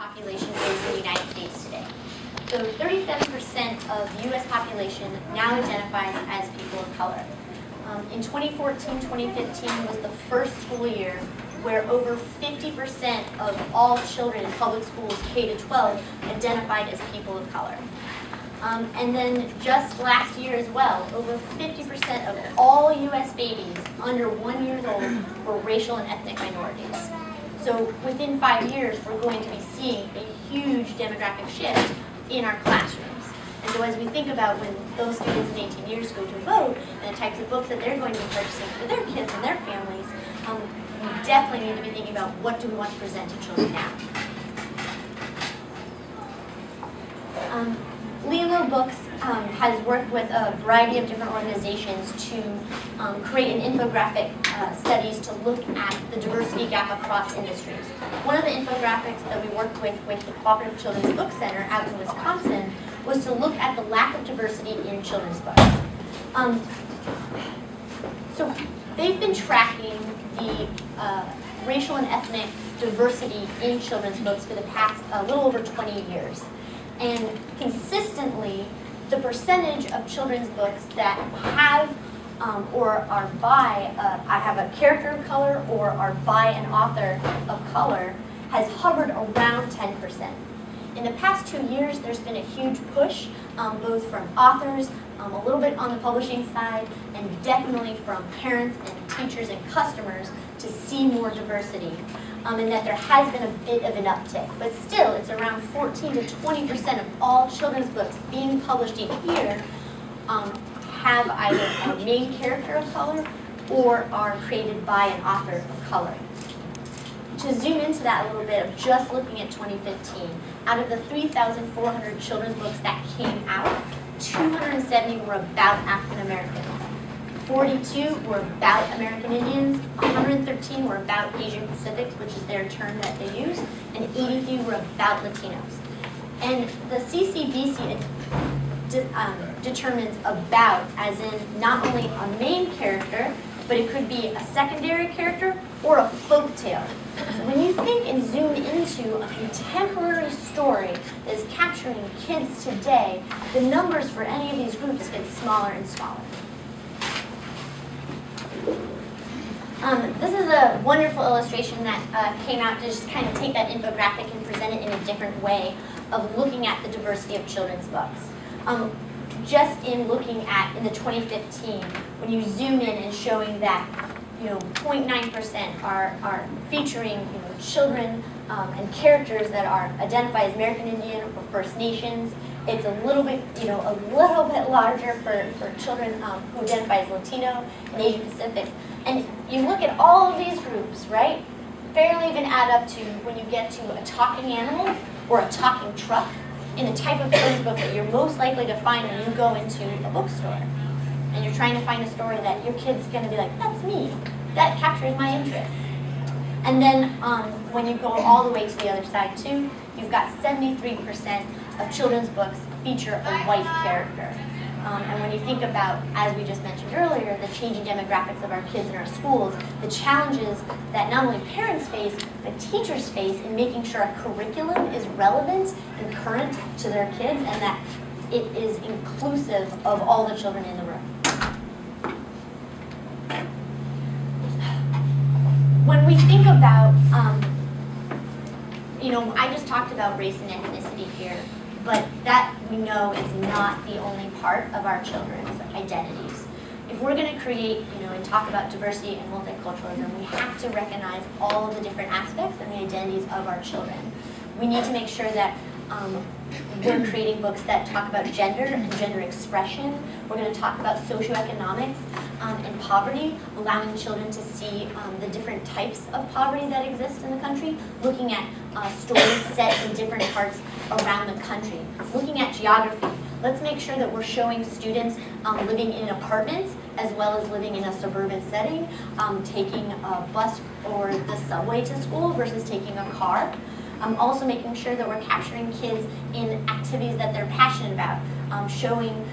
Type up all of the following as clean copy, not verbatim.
population is in the United States today. So 37% of U.S. population now identifies as people of color. In 2014-2015 was the first school year where over 50% of all children in public schools K-12 identified as people of color. And then just last year as well, over 50% of all U.S. babies under 1 year old were racial and ethnic minorities. So within 5 years, we're going to be seeing a huge demographic shift in our classrooms. And so as we think about when those students in 18 years go to vote and the types of books that they're going to be purchasing for their kids and their families, we definitely need to be thinking about what do we want to present to children now. Lilo Books has worked with a variety of different organizations to create an infographic studies to look at the diversity gap across industries. One of the infographics that we worked with the Cooperative Children's Book Center out in Wisconsin was to look at the lack of diversity in children's books. So they've been tracking the racial and ethnic diversity in children's books for the past a little over 20 years. And consistently, the percentage of children's books that have or are by, I have a character of color or are by an author of color has hovered around 10%. In the past 2 years, there's been a huge push, both from authors, a little bit on the publishing side, and definitely from parents and teachers and customers to see more diversity. And that there has been a bit of an uptick. But still, it's around 14 to 20% of all children's books being published each year have either a main character of color or are created by an author of color. To zoom into that a little bit of just looking at 2015, out of the 3,400 children's books that came out, 270 were about African Americans. 42 were about American Indians, 113 were about Asian Pacifics, which is their term that they use, and 83 were about Latinos. And the CCBC determines about as in not only a main character, but it could be a secondary character or a folk tale. So when you think and zoom into a contemporary story that is capturing kids today, the numbers for any of these groups get smaller and smaller. This is a wonderful illustration that came out to just kind of take that infographic and present it in a different way of looking at the diversity of children's books. Just in looking at, in the 2015, when you zoom in and showing that, 0.9% are featuring, children and characters that are identified as American Indian or First Nations. It's a little bit, larger for children who identify as Latino and Asian Pacific. And you look at all of these groups, right? Barely even add up to when you get to a talking animal or a talking truck in the type of children's book that you're most likely to find when you go into a bookstore. And you're trying to find a story that your kid's going to be like, that's me. That captures my interest. And then when you go all the way to the other side too, you've got 73% of children's books feature a white character. And when you think about, as we just mentioned earlier, the changing demographics of our kids in our schools, the challenges that not only parents face, but teachers face in making sure a curriculum is relevant and current to their kids and that it is inclusive of all the children in the room. When we think about, I just talked about race and ethnicity here, but that we know is not the only part of our children's identities. If we're going to create, and talk about diversity and multiculturalism, we have to recognize all of the different aspects and the identities of our children. We need to make sure that we're creating books that talk about gender and gender expression. We're going to talk about socioeconomics and poverty, allowing children to see the different types of poverty that exist in the country, looking at stories set in different parts around the country, looking at geography. Let's make sure that we're showing students living in apartments as well as living in a suburban setting, taking a bus or the subway to school versus taking a car. Also making sure that we're capturing kids in activities that they're passionate about, showing,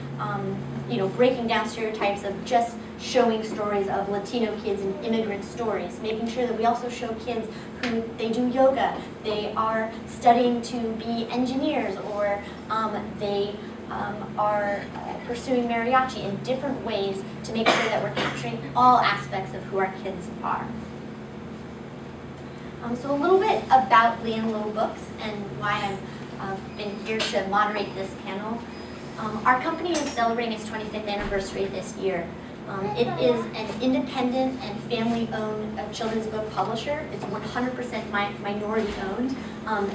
breaking down stereotypes of just showing stories of Latino kids and immigrant stories, making sure that we also show kids who they do yoga, they are studying to be engineers, or they are pursuing mariachi in different ways to make sure that we're capturing all aspects of who our kids are. So a little bit about Lee and Low Books and why I've been here to moderate this panel. Our company is celebrating its 25th anniversary this year. It is an independent and family-owned children's book publisher. It's 100% minority-owned.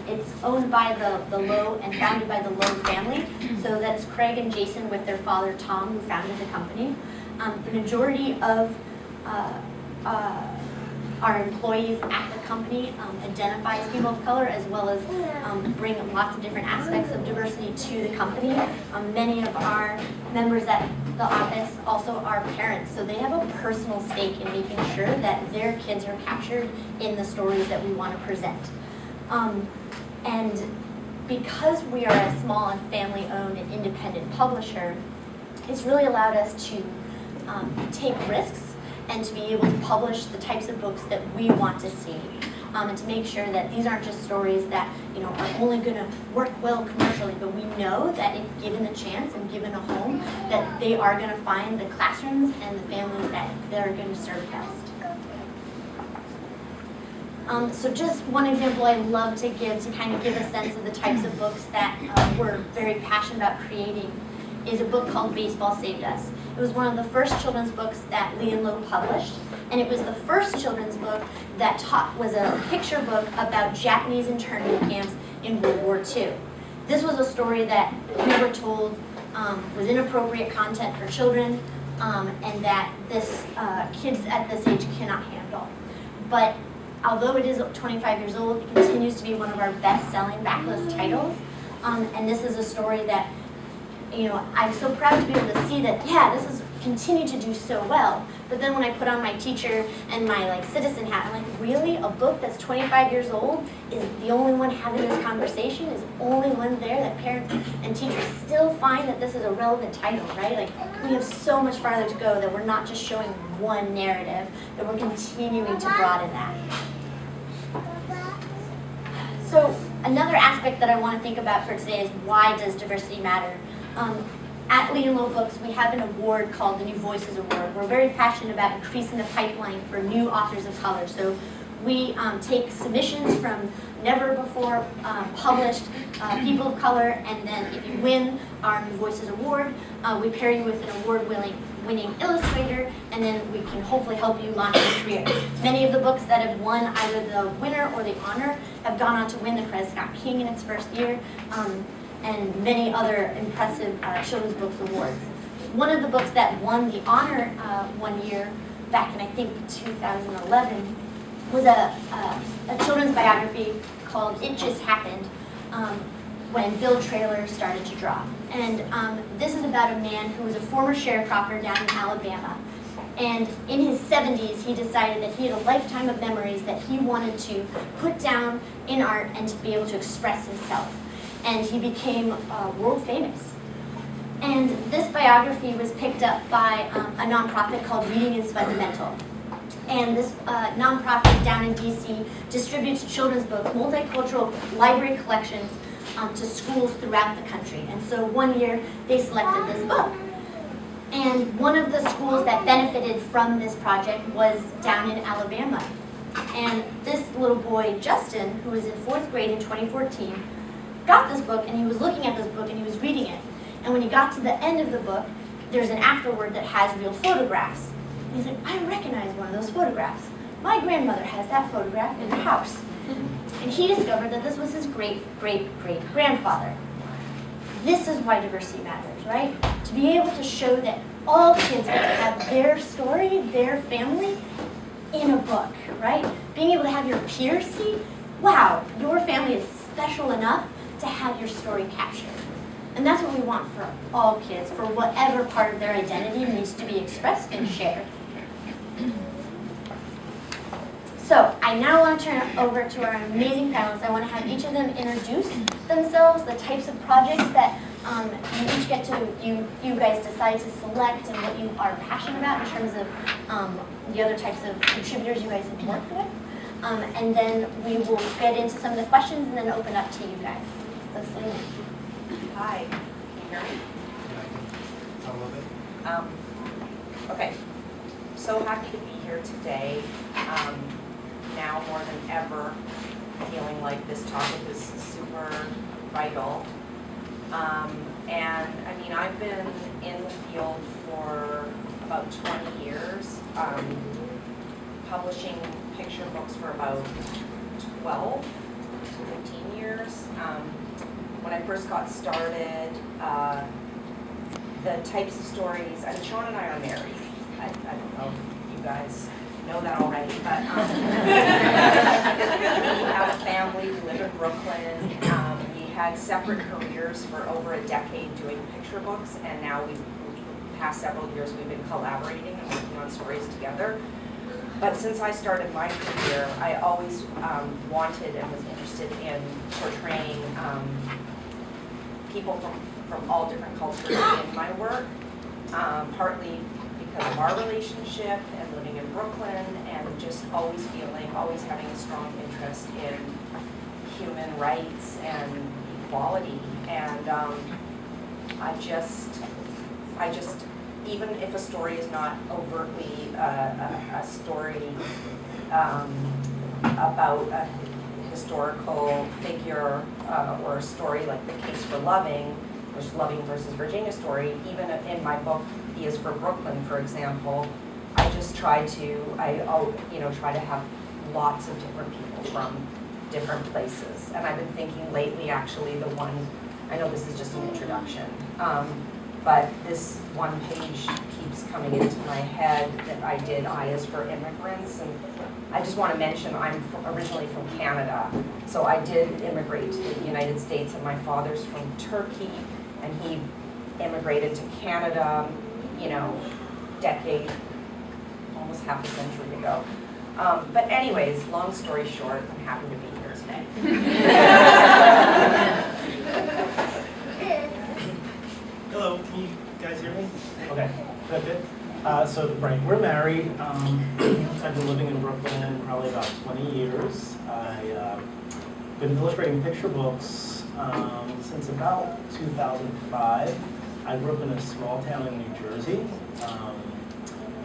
It's owned by the Low and founded by the Low family. So that's Craig and Jason with their father Tom, who founded the company. The majority of our employees at the company identify as people of color, as well as bring lots of different aspects of diversity to the company. Many of our members at the office also are parents, so they have a personal stake in making sure that their kids are captured in the stories that we want to present. And because we are a small and family-owned and independent publisher, it's really allowed us to take risks and to be able to publish the types of books that we want to see, and to make sure that these aren't just stories that are only going to work well commercially, but we know that if given the chance and given a home, that they are going to find the classrooms and the families that are going to serve best. So just one example I love to give to kind of give a sense of the types of books that we're very passionate about creating is a book called Baseball Saved Us. It was one of the first children's books that Lee and Low published, and it was the first children's book that was a picture book about Japanese internment camps in World War II. This was a story that we were told was inappropriate content for children, and that kids at this age cannot handle. But although it is 25 years old, it continues to be one of our best-selling backlist titles, and this is a story that I'm so proud to be able to see that, this is continue to do so well. But then when I put on my teacher and my citizen hat, I'm like, really? A book that's 25 years old is the only one having this conversation, is the only one there that parents and teachers still find that this is a relevant title, right? We have so much farther to go, that we're not just showing one narrative, that we're continuing to broaden that. So another aspect that I want to think about for today is, why does diversity matter? At Lee and Low Books, we have an award called the New Voices Award. We're very passionate about increasing the pipeline for new authors of color. So we take submissions from never before published people of color, and then if you win our New Voices Award, we pair you with an award-winning illustrator, and then we can hopefully help you launch your career. Many of the books that have won either the winner or the honor have gone on to win the Coretta Scott King in its first year, and many other impressive children's books awards. One of the books that won the honor one year, back in I think 2011, was a children's biography called It Just Happened, when Bill Traylor started to draw. And this is about a man who was a former sharecropper down in Alabama. And in his 70s, he decided that he had a lifetime of memories that he wanted to put down in art and to be able to express himself. And he became world famous. And this biography was picked up by a nonprofit called Reading is Fundamental. And this nonprofit down in DC distributes children's books, multicultural library collections to schools throughout the country. And so one year they selected this book. And one of the schools that benefited from this project was down in Alabama. And this little boy, Justin, who was in 4th grade in 2014, got this book, and he was looking at this book and he was reading it. And when he got to the end of the book, there's an afterword that has real photographs. And he's like, I recognize one of those photographs. My grandmother has that photograph in her house. And he discovered that this was his great-great-great-grandfather. This is why diversity matters, right? To be able to show that all kids get to have their story, their family, in a book, right? Being able to have your peers see, wow, your family is special enough to have your story captured. And that's what we want for all kids, for whatever part of their identity needs to be expressed and shared. So I now want to turn it over to our amazing panelists. I want to have each of them introduce themselves, the types of projects that You each get to, you guys decide to select and what you are passionate about in terms of the other types of contributors you guys have worked with. And then we will get into some of the questions and then open up to you guys. So Selena. Hi, can you hear me? A little bit. Okay, so happy to be here today. Now more than ever, feeling like this topic is super vital. And I mean, I've been in the field for about 20 years, publishing picture books for about 12 to 15 years. When I first got started, the types of stories, and Sean and I are married. I don't know if you guys know that already, but we have a family, we live in Brooklyn. We had separate careers for over a decade doing picture books, and now the past several years we've been collaborating and working on stories together. But since I started my career, I always wanted and was interested in portraying people from all different cultures in my work, partly because of our relationship and living in Brooklyn and just always having a strong interest in human rights and equality. And I just, even if a story is not overtly a story about a historical figure or a story like The Case for Loving, which is Loving versus Virginia story, even in my book, E is for Brooklyn, for example, I just try to, try to have lots of different people from different places. And I've been thinking lately, actually, I know this is just an introduction, but this one page keeps coming into my head that I did I is for Immigrants. And I just want to mention I'm originally from Canada. So I did immigrate to the United States, and my father's from Turkey, and he immigrated to Canada, decade, almost half a century ago. But anyways, long story short, I'm happy to be here today. Hello, can you guys hear me? Okay, good. So we're married. I've been living in Brooklyn probably about 20 years. I've been illustrating picture books since about 2005. I grew up in a small town in New Jersey.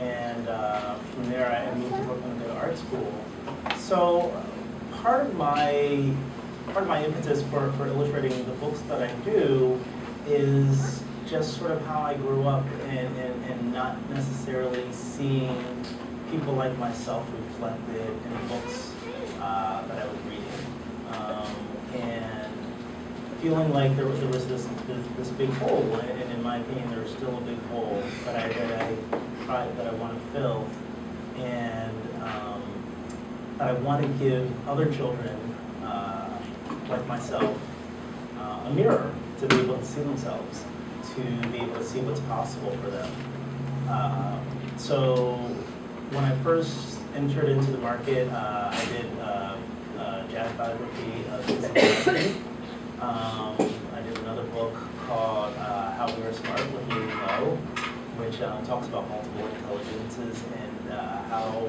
And from there I moved to Brooklyn to go to art school. So part of my impetus for illustrating the books that I do is just sort of how I grew up and not necessarily seeing people like myself reflected in the books that I was reading. And feeling like there was this big hole, and in my opinion there's still a big hole that I want to fill, and that I want to give other children like myself a mirror to be able to see themselves, to be able to see what's possible for them. So when I first entered into the market, I did a jazz biography of Dizzy Gillespie. I did another book called How We Are Smart with Louis Lowe, which talks about multiple intelligences and how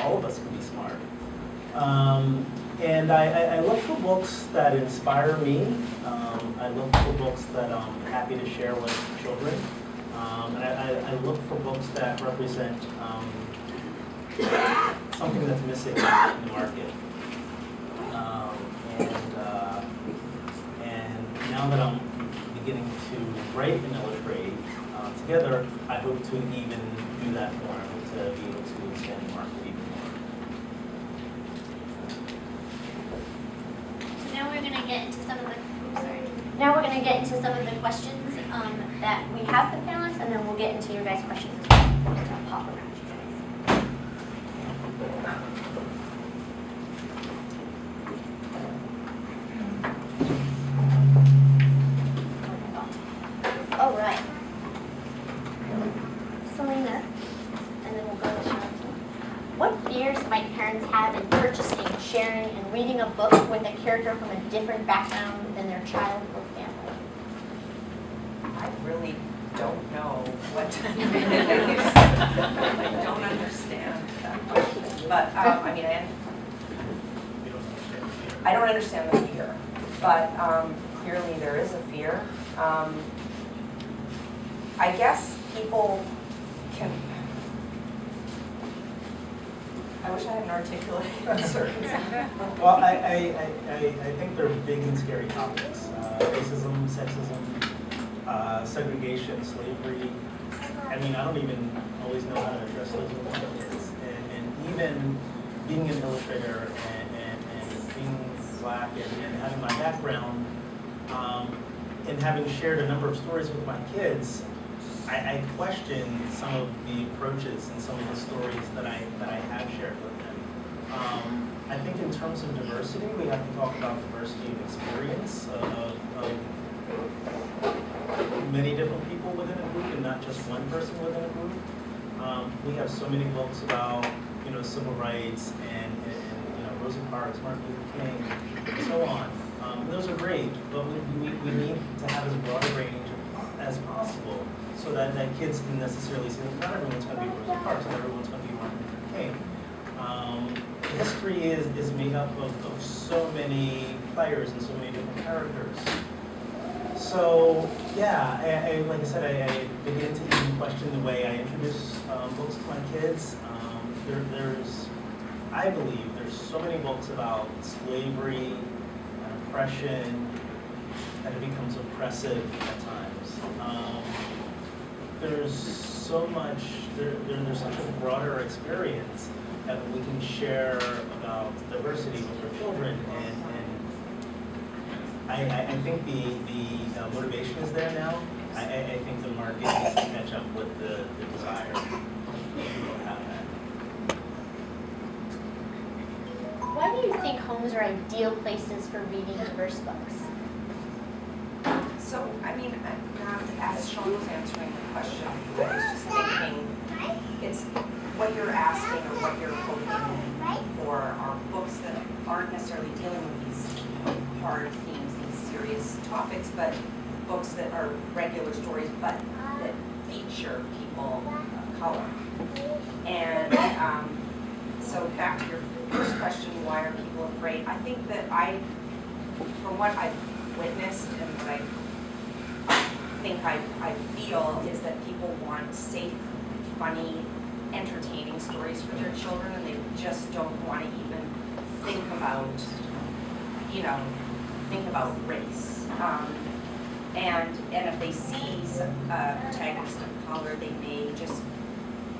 all of us can be smart. And I look for books that inspire me. I look for books that I'm happy to share with children. And I look for books that represent something that's missing in the market. And now that I'm beginning to write and illustrate together, I hope to even do that more. I hope to be able to expand the market even more. So now we're going to get into some of the questions that we have for the panelists, and then we'll get into your guys' questions as well. Just gonna pop around you guys. All right. Selena, and then we'll go to Sean. What fears might parents have in purchasing, sharing, and reading a book with a character from a different background than their child or family? I really don't know what to do. I don't understand that question. But, I mean, We don't understand fear. I don't understand the fear, but clearly there is a fear. I guess people can, I wish I had an articulate answer. Well, I think they're big and scary topics. Racism, sexism, segregation, slavery. I mean, I don't even always know how to address those with my kids. And even being an illustrator and being Black and having my background, and having shared a number of stories with my kids, I question some of the approaches and some of the stories that I have shared with them. I think in terms of diversity, we have to talk about diversity of experience of many different people within a group and not just one person within a group. We have so many books about, civil rights and Rosa Parks, Martin Luther King, and so on. Those are great, but we need to have as broad a range as possible so that kids can necessarily see that not everyone's going to be Rosa Parks, not everyone's going to be Martin Luther King. History is made up of so many players and so many different characters. So, yeah, like I said, I begin to even question the way I introduce books to my kids. I believe there's so many books about slavery and oppression that it becomes oppressive at times. There's so much, there's such a broader experience that we can share about diversity with our children, and I think the motivation is there now. I think the market needs to catch up with the desire to have that. Why do you think homes are ideal places for reading diverse books? So, I mean, as Sean was answering the question, I was just thinking, it's what you're asking or what you're hoping for are books that aren't necessarily dealing with these hard themes, these serious topics, but books that are regular stories, but that feature people of color. And so back to your first question, why are people afraid? I think that from what I've witnessed and what I think I feel is that people want safe, funny, entertaining stories for their children, and they just don't want to even think about race. And if they see a protagonist of color, they may just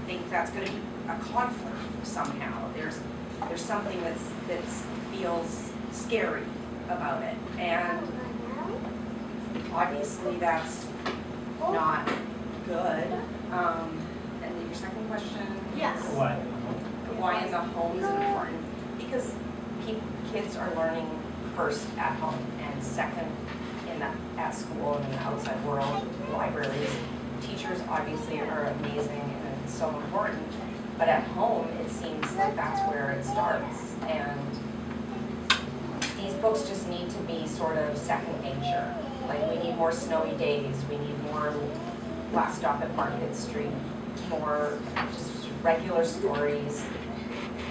think that's going to be a conflict somehow. There's something that feels scary about it, and obviously that's not good. And your second question? Yes. Why in the home is it important? Because kids are learning first at home and second at school and in the outside world, libraries. Teachers obviously are amazing and so important, but at home it seems like that's where it starts. And these books just need to be sort of second nature. Like, we need more snowy days, we need more Last Stop at Market Street, more just regular stories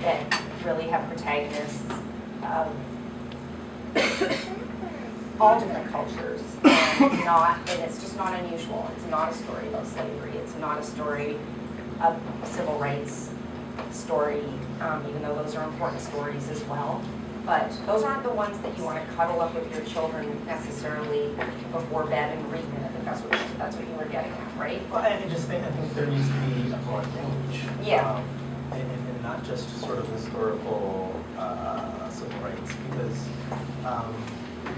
that really have protagonists of all different cultures, and it's just not unusual. It's not a story about slavery. It's not a story of a civil rights story, even though those are important stories as well. But those aren't the ones that you want to cuddle up with your children necessarily before bed and read them. I think that's what you were getting at, right? Well, I think there needs to be a broad range. Yeah. And not just sort of historical civil rights, because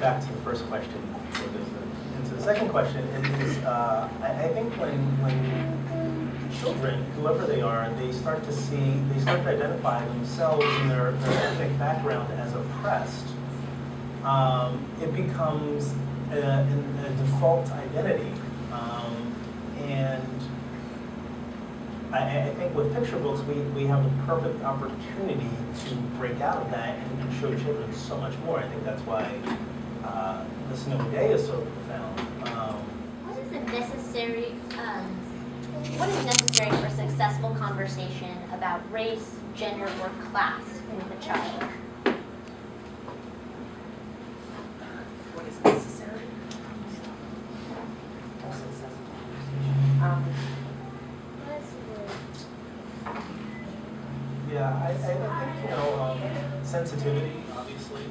back to the first question, or into the second question, is I think when children, whoever they are, they start to identify themselves and their ethnic background as oppressed, it becomes a default identity. And I think with picture books, we have a perfect opportunity to break out of that and show children so much more. I think that's why The Snowy Day is so profound. What is an necessary, what is necessary for successful conversation about race, gender, or class with a child? What is necessary? For successful conversation. Yeah, I think, sensitivity, obviously,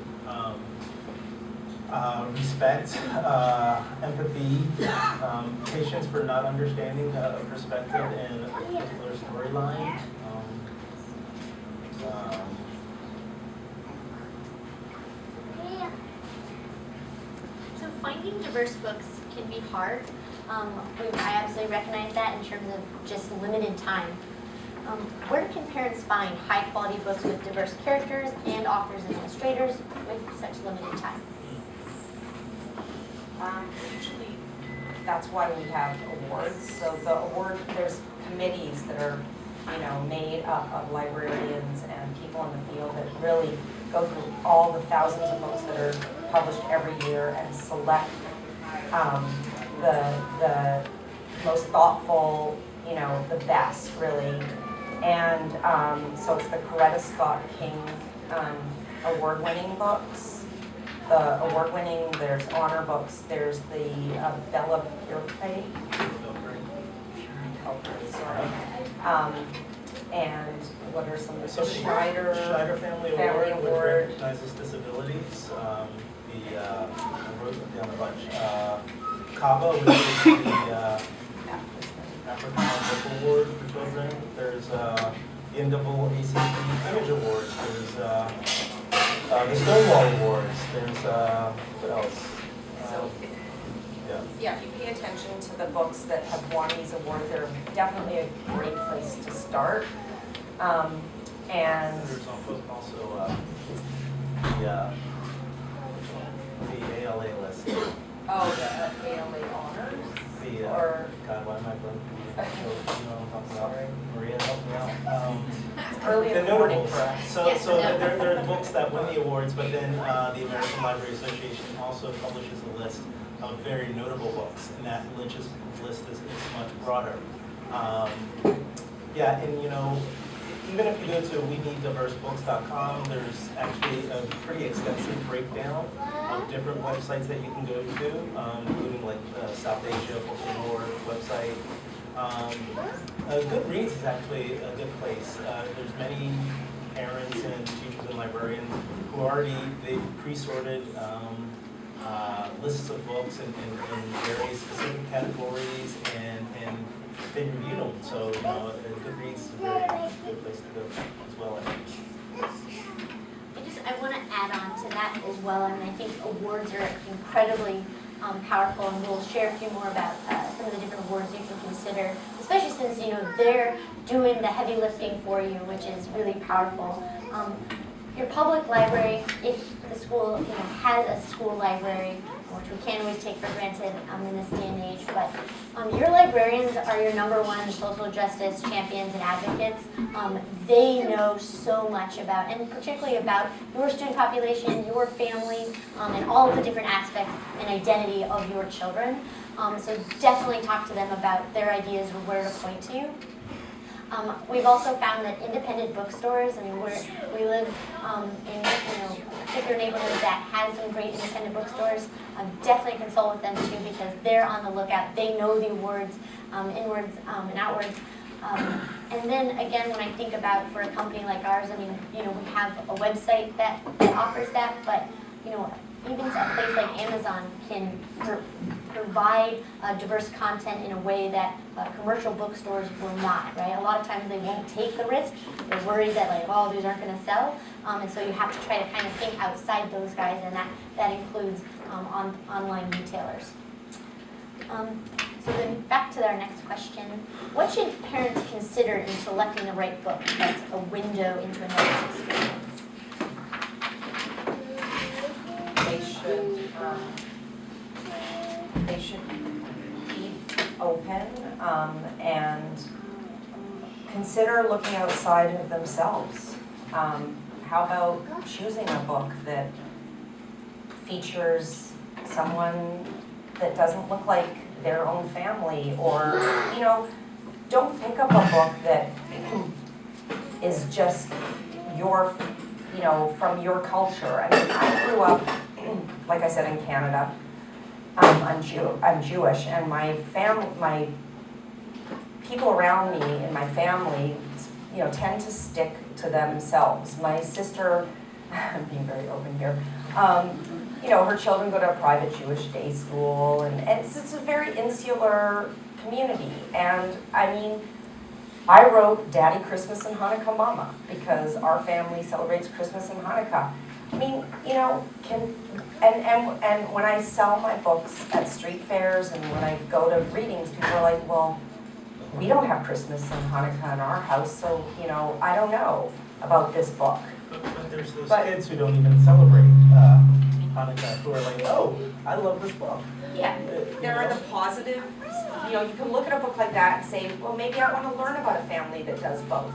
respect, empathy, patience for not understanding a perspective in a particular storyline. So finding diverse books can be hard. I absolutely recognize that in terms of just limited time. Where can parents find high-quality books with diverse characters and authors and illustrators with such limited time? Usually, that's why we have awards. So there's committees that are, made up of librarians and people in the field that really go through all the thousands of books that are published every year and select the most thoughtful, the best, really. And so it's the Coretta Scott King award-winning books. The award-winning, there's honor books, there's the Bella Purpay. And what are some of the Schneider Family Family Award, Award. which recognizes disabilities. I wrote it down a bunch. CABA, which is the African Book Award for children. There's the NAACP Image Awards. There's the Stonewall Awards. There's what else? So Yeah. if you pay attention to the books that have won these awards, they're definitely a great place to start. And There's also the ALA list. oh, the ALA honors. The Or- God, why am I blanking? You know what I'm talking about? Sorry. Maria, help me out. It's early The in the morning notables. for us. So, Yes, so no. there are books that win the awards, but then the American Library Association also publishes a list of very notable books, and that list is much broader. Yeah, and even if you go to weneeddiversebooks.com, there's actually a pretty extensive breakdown of different websites that you can go to, including like South Asia Book Award website. Goodreads is actually a good place. There's many parents and teachers and librarians who they've pre-sorted lists of books in very specific categories, and they review them. So Goodreads is a very good place to go as well, I think. I want to add on to that as well. I mean, I think awards are incredibly powerful, and we'll share a few more about some of the different awards you can consider, especially since they're doing the heavy lifting for you, which is really powerful. Your public library, if the school has a school library, which we can't always take for granted in this day and age, but your librarians are your #1 social justice champions and advocates. They know so much about, and particularly about your student population, your family, and all of the different aspects and identity of your children. So definitely talk to them about their ideas or where to point to you. We've also found that independent bookstores, we live in a particular neighborhood that has some great independent bookstores. Definitely consult with them too, because they're on the lookout. They know the awards, inwards and outwards. And then again, when I think about for a company like ours, we have a website that offers that, but even a place like Amazon can provide diverse content in a way that commercial bookstores will not, right? A lot of times they won't take the risk. They're worried that these aren't going to sell. And so you have to try to kind of think outside those guys, and that includes online retailers. So then back to our next question. What should parents consider in selecting the right book that's a window into another experience? They should be open and consider looking outside of themselves. How about choosing a book that features someone that doesn't look like their own family, or, you know, don't pick up a book that is just your, you know, from your culture. I mean, I grew up, like I said, in Canada. I'm Jewish, and my people around me in my family, you know, tend to stick to themselves. My sister, I'm being very open here, you know, her children go to a private Jewish day school, and it's a very insular community. And I mean, I wrote Daddy Christmas and Hanukkah Mama because our family celebrates Christmas and Hanukkah. I mean, you know, and when I sell my books at street fairs and when I go to readings, people are like, well, we don't have Christmas and Hanukkah in our house, so, you know, I don't know about this book. But there's those kids who don't even celebrate Hanukkah who are like, oh, I love this book. Yeah, there are the positives. You know, you can look at a book like that and say, well, maybe I want to learn about a family that does both.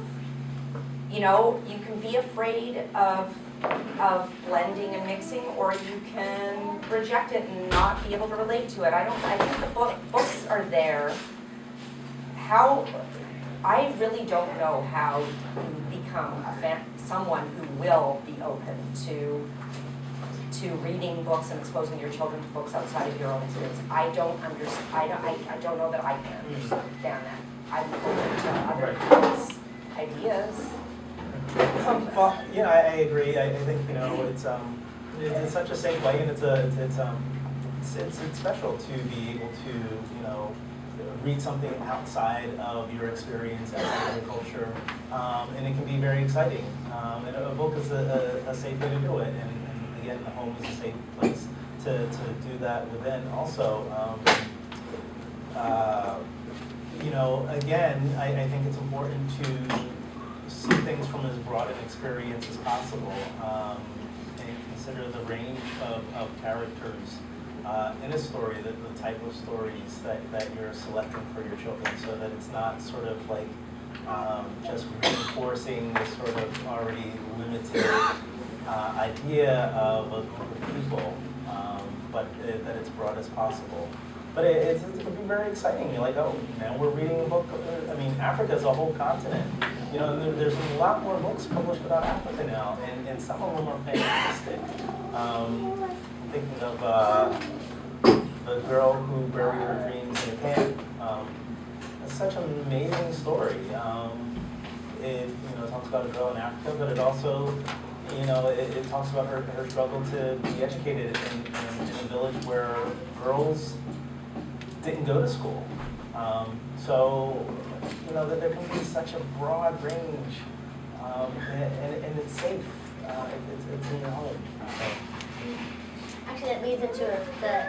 You know, you can be afraid of blending and mixing, or you can reject it and not be able to relate to it. I think the books are there. I really don't know how you become someone who will be open to reading books and exposing your children to books outside of your own experience. I don't know that I can understand that. I'm open to other people's ideas. Well, yeah, I agree. I think, you know, it's such a safe way, and it's special to be able to, you know, read something outside of your experience, outside of your culture, and it can be very exciting. And a book is a safe way to do it, and again, the home is a safe place to do that within. Also, you know, again, I think it's important to see things from as broad an experience as possible, and consider the range of characters in a story, the type of stories that you're selecting for your children, so that it's not sort of like just reinforcing this sort of already limited idea of a group of people, but that it's broad as possible. But it can be very exciting. You're like, oh, now we're reading a book. I mean, Africa is a whole continent. You know, there's a lot more books published about Africa now, and some of them are fantastic. I'm thinking of The Girl Who Buried Her Dreams in a Can. It's such an amazing story. It, you know, talks about a girl in Africa, but it also, you know, it talks about her struggle to be educated in a village where girls didn't go to school. So, you know, that there can be such a broad range, and it's safe. It's in your home. Actually, that leads into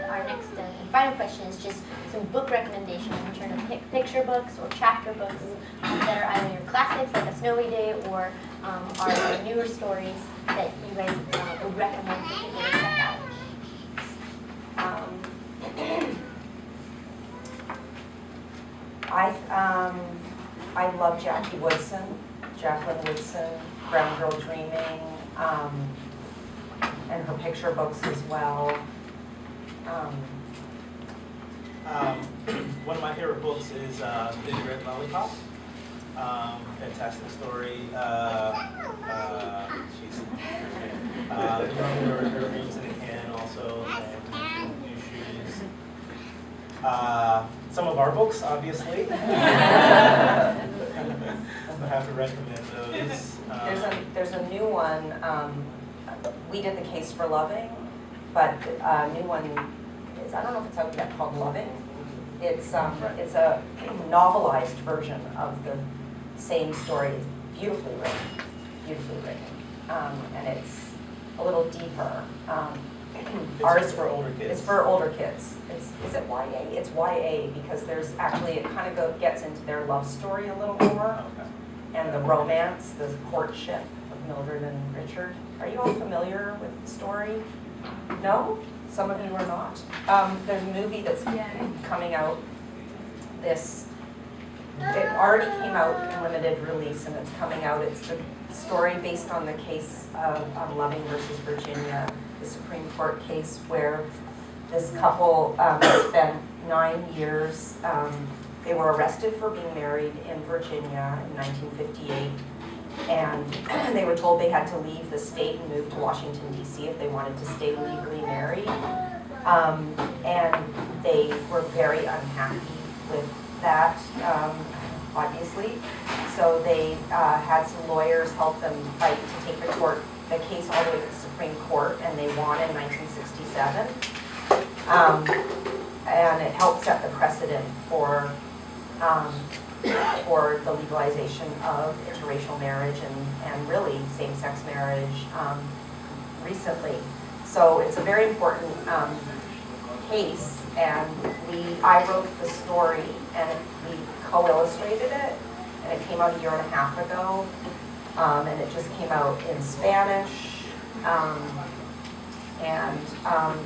our next and final question is just some book recommendations in terms of picture books or chapter books that are either your classics, like A Snowy Day, or are newer stories that you guys would recommend for people to check out. I love Jacqueline Woodson, Brown Girl Dreaming, and her picture books as well. One of my favorite books is Big Red Lollipop. Fantastic story. The Girl Who Buried Her Dreams in a Can also, and New Shoes. Some of our books, obviously. I have to recommend those. There's a new one. We did The Case for Loving, but a new one is, I don't know if it's out yet, called Loving. It's a novelized version of the same story. It's beautifully written, and it's a little deeper. It's for older kids. It's for older kids. Is it YA? It's YA because there's actually, it kind of gets into their love story a little more, and the romance, the courtship of Mildred and Richard. Are you all familiar with the story? No? Some of you are not. There's a movie that's coming out. It already came out in limited release, and it's coming out. It's the story based on the case of Loving versus Virginia, the Supreme Court case where This couple spent 9 years. They were arrested for being married in Virginia in 1958, and they were told they had to leave the state and move to Washington, D.C. if they wanted to stay legally married. And they were very unhappy with that, obviously. So they had some lawyers help them fight to take the case all the way to the Supreme Court, and they won in 1967. And it helped set the precedent for the legalization of interracial marriage and really same-sex marriage recently. So it's a very important case, and I wrote the story, and we co-illustrated it, and it came out 1.5 years ago, and it just came out in Spanish,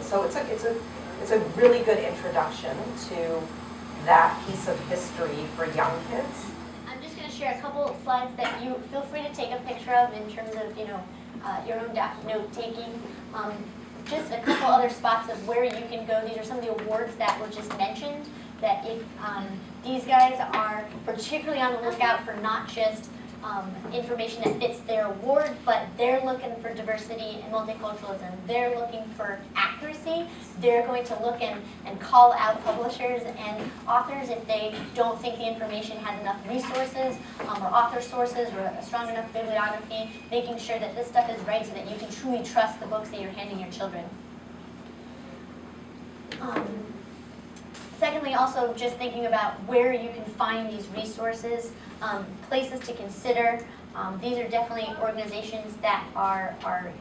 so it's a really good introduction to that piece of history for young kids. I'm just going to share a couple of slides that you feel free to take a picture of in terms of, your own note-taking. Just a couple other spots of where you can go. These are some of the awards that were just mentioned, that if these guys are particularly on the lookout for not just information that fits their award, but they're looking for diversity and multiculturalism. They're looking for accuracy. They're going to look and call out publishers and authors if they don't think the information has enough resources or author sources or a strong enough bibliography, making sure that this stuff is right so that you can truly trust the books that you're handing your children. Secondly, also just thinking about where you can find these resources, places to consider. These are definitely organizations that are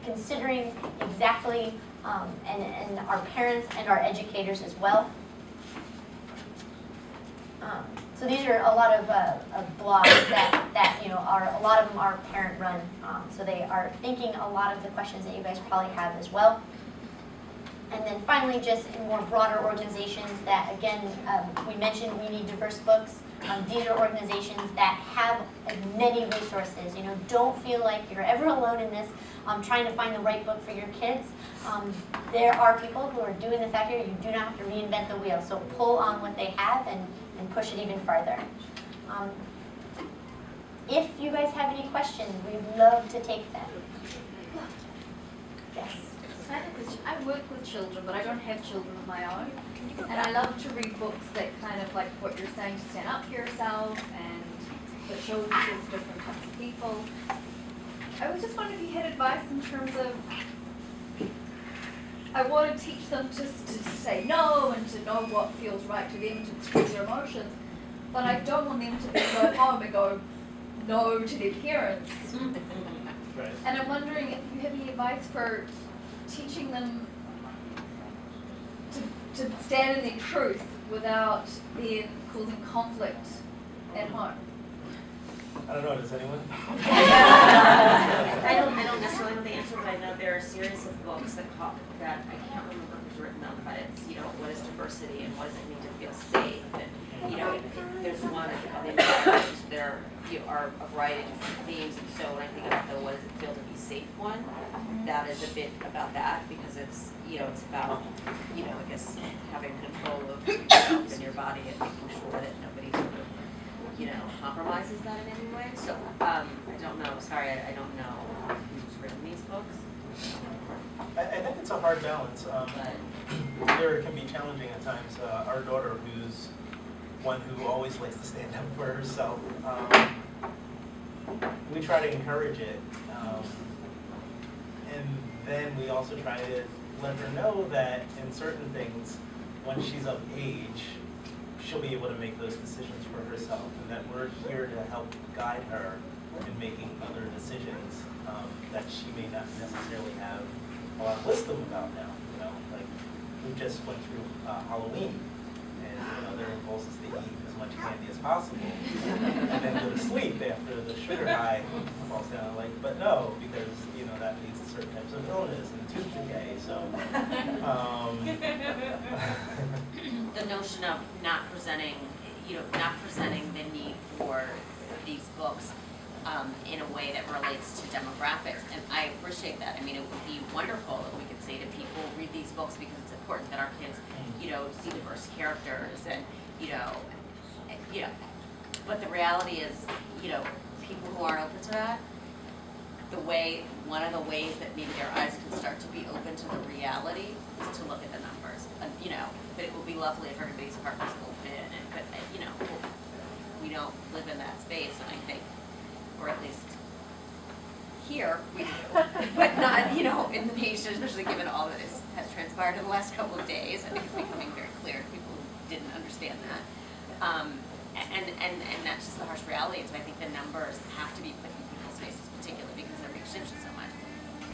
considering exactly, and our parents and our educators as well. So these are a lot of blogs that a lot of them are parent run. So they are thinking a lot of the questions that you guys probably have as well. And then finally, just in more broader organizations that, again, we mentioned we need diverse books. These are organizations that have many resources. Don't feel like you're ever alone in this, trying to find the right book for your kids. There are people who are doing this out here. You do not have to reinvent the wheel. So pull on what they have and push it even farther. If you guys have any questions, we'd love to take them. Yes. I have a question. I work with children, but I don't have children of my own. And I love to read books that kind of like what you're saying, to stand up for yourself and that shows you there's different types of people. I was just wondering if you had advice in terms of, I want to teach them just to say no and to know what feels right to them, to express their emotions, but I don't want them to go home and go no to their parents. Right. And I'm wondering if you have any advice for teaching them to stand in their truth without being causing conflict at home. I don't know, does anyone? I don't necessarily know the answer, but I know there are a series of books that I can't remember who's written them, but it's, what is diversity and what does it mean to feel safe? And, there's one, I think, on the environment, there are a variety of different themes, and so when I think about the what does it feel to be safe one, that is a bit about that, because it's, it's about, I guess, having control of yourself and your body and making sure that nobody sort of, compromises that in any way. So, I don't know, sorry, I don't know who's written these books. I think it's a hard balance. There can be challenging at times. Our daughter, who's one who always likes to stand up for herself, we try to encourage it. And then we also try to let her know that in certain things, when she's of age, she'll be able to make those decisions for herself, and that we're here to help guide her in making other decisions that she may not necessarily have a lot of wisdom about now. Like we just went through Halloween, and their impulse is to eat as much candy as possible, and then go to sleep after the sugar high falls down. But no, because that leads to certain types of illness and tooth decay. So. The notion of not presenting the need for these books in a way that relates to demographics, and I appreciate that. I mean, it would be wonderful if we could say to people, read these books because it's important that our kids, see diverse characters and, but the reality is, people who aren't open to that, one of the ways that maybe their eyes can start to be open to the reality is to look at the numbers. But it would be lovely if everybody's heart was open, but we don't live in that space, and I think, or at least here, we do, but not, in the nation, especially given all that has transpired in the last couple of days. I think it's becoming very clear to people who didn't understand that. And that's just the harsh reality. And so I think the numbers have to be put in people's faces, particularly because they're being shifted so much.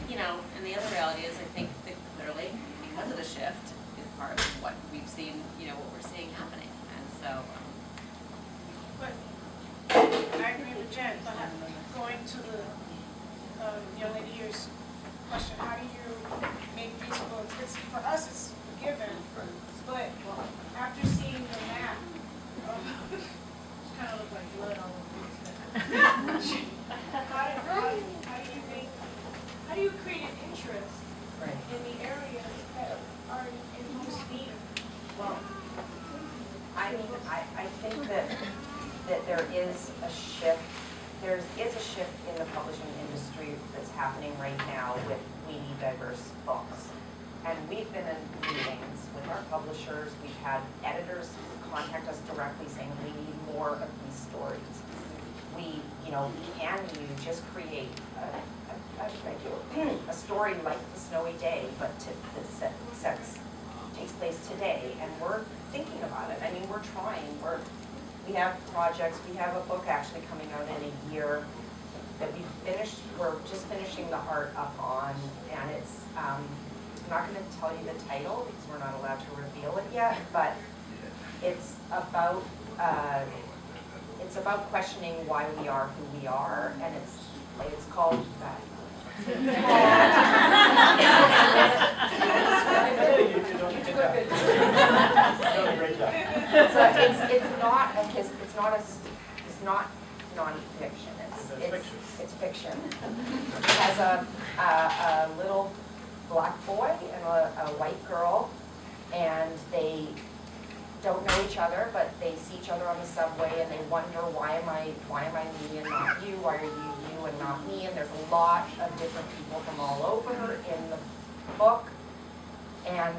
And the other reality is I think that clearly, because of the shift, is part of what we've seen, what we're seeing happening. And so. But I agree with Jen, but going to the young lady here's question, how do you make these books? For us, it's a given, but after seeing the map, it's kind of look like blood all over this. How do you create an interest in the areas that are in most need? Well, I think that there is a shift. There is a shift in the publishing industry that's happening right now with we need diverse books. And we've been in meetings with our publishers. We've had editors contact us directly saying we need more of these stories. Can you just create a story like The Snowy Day, but that takes place today? And we're thinking about it. I mean, we're trying. We have projects. We have a book actually coming out in a year that we finished. We're just finishing the art up on, and it's. I'm not going to tell you the title because we're not allowed to reveal it yet, but it's about questioning why we are who we are, and it's called that. You're doing a great job. It's not nonfiction. It's fiction. It has a little black boy and a white girl, and they don't know each other, but they see each other on the subway and they wonder, why am I me and not you? Why are you and not me? And there's a lot of different people from all over in the book, and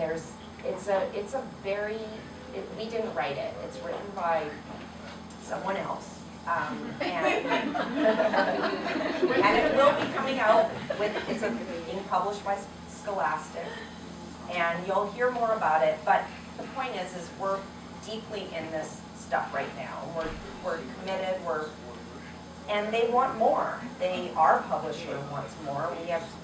we didn't write it. It's written by someone else. And it will be coming out being published by Scholastic, and you'll hear more about it. But the point is we're deeply in this stuff right now. We're committed. And they want more. Our publisher wants more.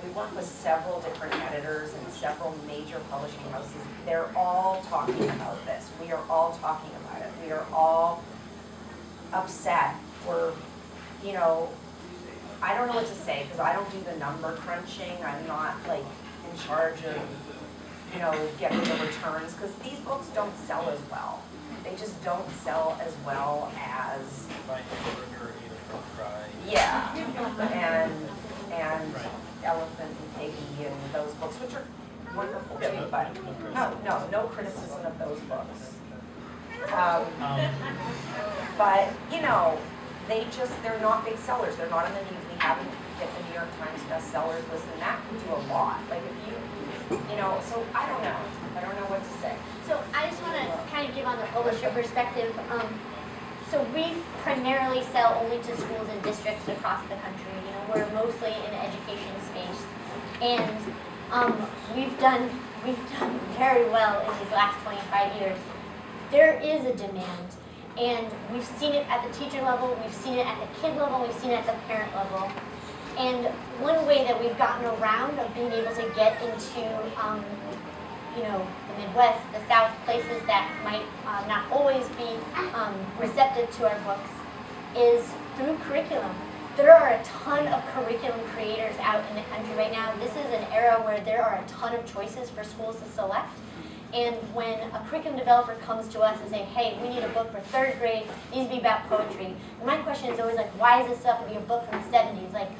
We work with several different editors and several major publishing houses. They're all talking about this. We are all talking about it. We are all upset. I don't know what to say because I don't do the number crunching. I'm not in charge of, getting the returns, because these books don't sell as well. They just don't sell as well as. Yeah, and Elephant and Peggy and those books, which are wonderful too, but no criticism of those books. But they're not big sellers. They're not in the news. We haven't hit the New York Times bestsellers list, and that can do a lot. So I don't know. I don't know what to say. So I just want to kind of give on the publisher perspective. So we primarily sell only to schools and districts across the country. We're mostly in the education space, and we've done very well in these last 25 years. There is a demand, and we've seen it at the teacher level, we've seen it at the kid level, we've seen it at the parent level. And one way that we've gotten around of being able to get into, the Midwest, the South, places that might not always be receptive to our books, is through curriculum. there are a ton of curriculum creators out in the country right now. This is an era where there are a ton of choices for schools to select. And when a curriculum developer comes to us and say, hey, we need a book for 3rd grade, it needs to be about poetry. And my question is always like, why is this stuff to be a book from the 70s? Like,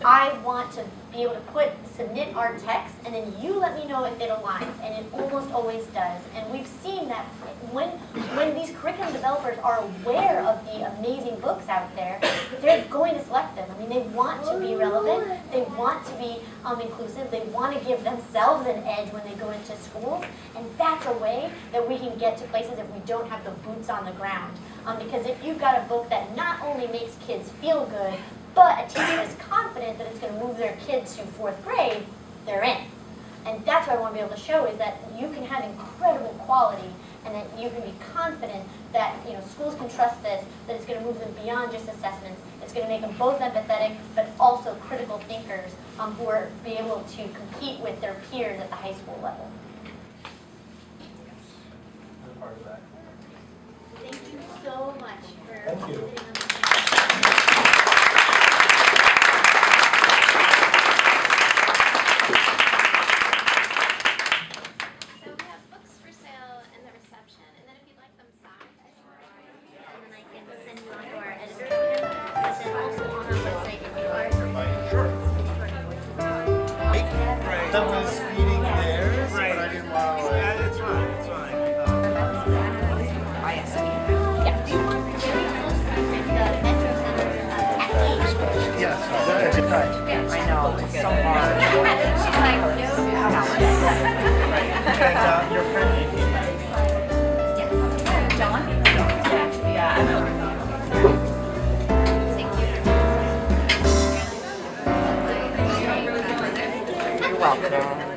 I want to be able to submit our text, and then you let me know if it aligns, and it almost always does. And we've seen that when these curriculum developers are aware of the amazing books out there, they're going to select them. I mean, they want to be relevant, they want to be inclusive, they want to give themselves an edge when they go into schools, and that's a way that we can get to places if we don't have the boots on the ground. Because if you've got a book that not only makes kids feel good, but a teacher is confident that it's going to move their kids to 4th grade, they're in. And that's what I want to be able to show, is that you can have incredible quality and that you can be confident that schools can trust this, that it's going to move them beyond just assessments. It's going to make them both empathetic but also critical thinkers who are be able to compete with their peers at the high school level. Part of that. Thank you so much for Thank you. sitting on this. So we have books for sale in the reception, and then if you'd like them signed, And then I can send you on to our editorial, but then also on our website if you are. That was feeding theirs, Right. but I didn't want to like. Yeah, it's fine, it's fine. Yeah. Do you want to very close to the Metro Center at 8? Yes, that's a good time. I know, it's so hard. She's like, And your friend, Amy. You're welcome.